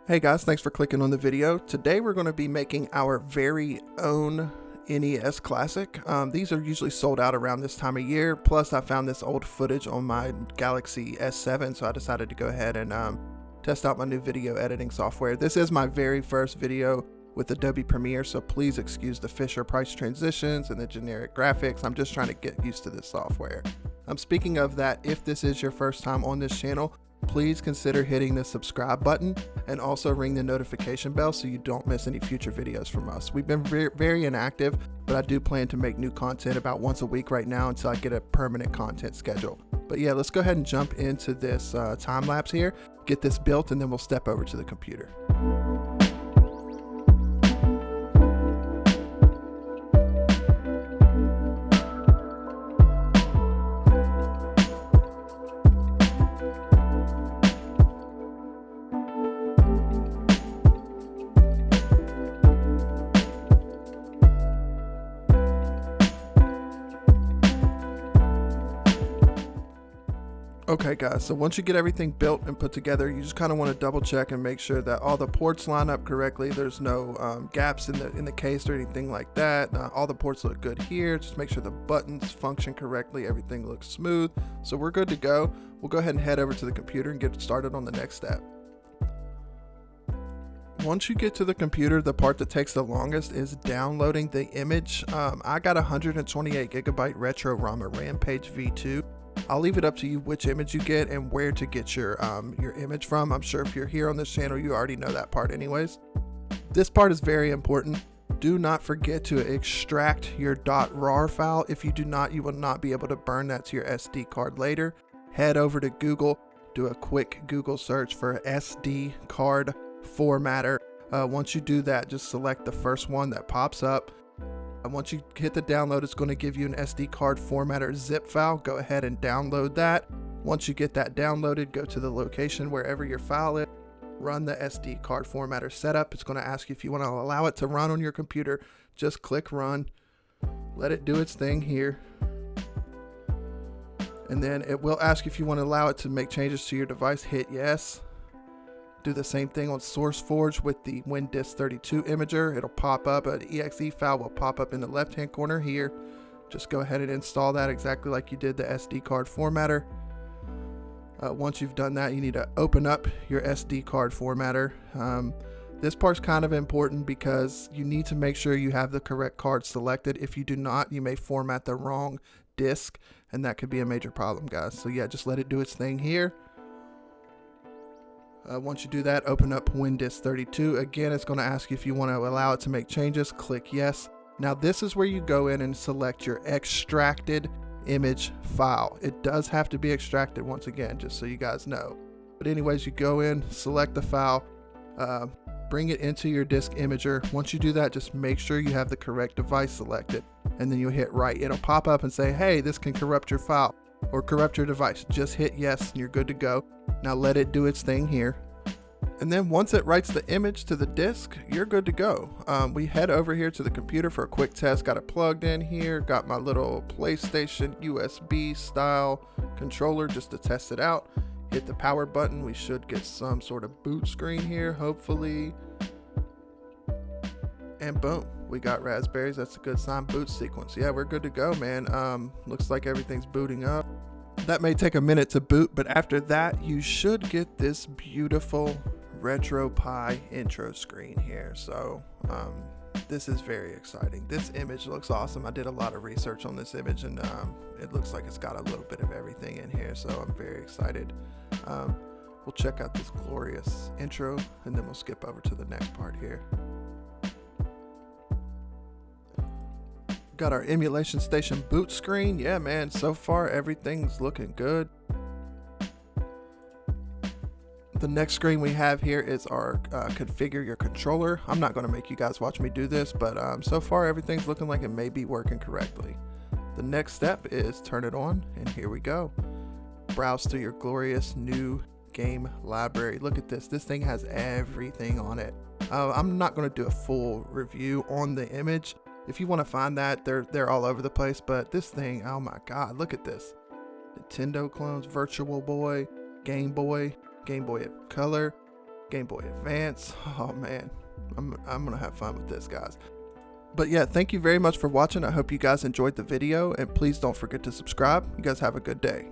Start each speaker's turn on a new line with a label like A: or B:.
A: Hey guys, thanks for clicking on the video. Today we're going to be making our very own NES classic. These are usually sold out around this time of year. Plus I found this old footage on my Galaxy S7, so I decided to go ahead and test out my new video editing software. This is my very first video with Adobe Premiere, so please excuse the Fisher-Price transitions and the generic graphics. I'm just trying to get used to this software. Speaking of that, if this is your first time on this channel, please consider hitting the subscribe button and also ring the notification bell so you don't miss any future videos from us. We've been very inactive, but I do plan to make new content about once a week right now until I get a permanent content schedule. But yeah, let's go ahead and jump into this time lapse here, get this built, and then we'll step over to the computer. Okay guys, so once you get everything built and put together, you just kind of want to double check and make sure that all the ports line up correctly. There's no gaps in the case or anything like that. All the ports look good here. Just make sure the buttons function correctly. Everything looks smooth. So we're good to go. We'll go ahead and head over to the computer and get started on the next step. Once you get to the computer, the part that takes the longest is downloading the image. I got 128 gigabyte Retrorama Rampage V2. I'll leave it up to you which image you get and where to get your image from. I'm sure if you're here on this channel, you already know that part anyways. This part is very important. Do not forget to extract your .rar file. If you do not, you will not be able to burn that to your SD card later. Head over to Google, do a quick Google search for SD card formatter. Once you do that, just select the first one that pops up. And once you hit the download, it's going to give you an SD card formatter zip file. Go ahead and download that. Once you get that downloaded, go to the location wherever your file is, run the SD card formatter setup. It's going to ask you if you want to allow it to run on your computer. Just click run, let it do its thing here. And then it will ask you if you want to allow it to make changes to your device. Hit yes. Do the same thing on SourceForge with the WinDisk32 imager. It'll pop up, an exe file will pop up in the left hand corner here. Just go ahead and install that exactly like you did the SD card formatter. Once you've done that, you need to open up your SD card formatter. This part's kind of important because you need to make sure you have the correct card selected. If you do not, you may format the wrong disk, and that could be a major problem, guys. So yeah, just let it do its thing here. Once you do that, open up WinDisk32. Again, it's going to ask you if you want to allow it to make changes. Click yes. Now this is where you go in and select your extracted image file. It does have to be extracted once again, just so you guys know. But anyways, you go in, select the file, bring it into your disk imager. Once you do that, just make sure you have the correct device selected, and then you'll hit right. It'll pop up and say, hey, this can corrupt your file or corrupt your device. Just hit yes and you're good to go. Now let it do its thing here. And then once it writes the image to the disk, you're good to go. We head over here to the computer for a quick test. Got it plugged in here. Got my little PlayStation USB style controller just to test it out. Hit the power button. We should get some sort of boot screen here, hopefully. And boom, we got raspberries. That's a good sign. Boot sequence. Yeah, we're good to go, man. Looks like everything's booting up. That may take a minute to boot, but after that, you should get this beautiful RetroPie intro screen here. So this is very exciting. This image looks awesome. I did a lot of research on this image, and it looks like it's got a little bit of everything in here, so I'm very excited. We'll check out this glorious intro, and then we'll skip over to the next part here. Got our emulation station boot screen. Yeah, man, so far everything's looking good. The next screen we have here is our configure your controller. I'm not going to make you guys watch me do this, but so far everything's looking like it may be working correctly. The next step is turn it on, and here we go. Browse through your glorious new game library. Look at this. This thing has everything on it. I'm not going to do a full review on the image. If you want to find that, they're all over the place, but this thing, oh my god, look at this. Nintendo clones, Virtual Boy, Game Boy Color, Game Boy Advance. Oh man, I'm gonna have fun with this, guys. But yeah, thank you very much for watching. I hope you guys enjoyed the video, and please don't forget to subscribe. You guys have a good day.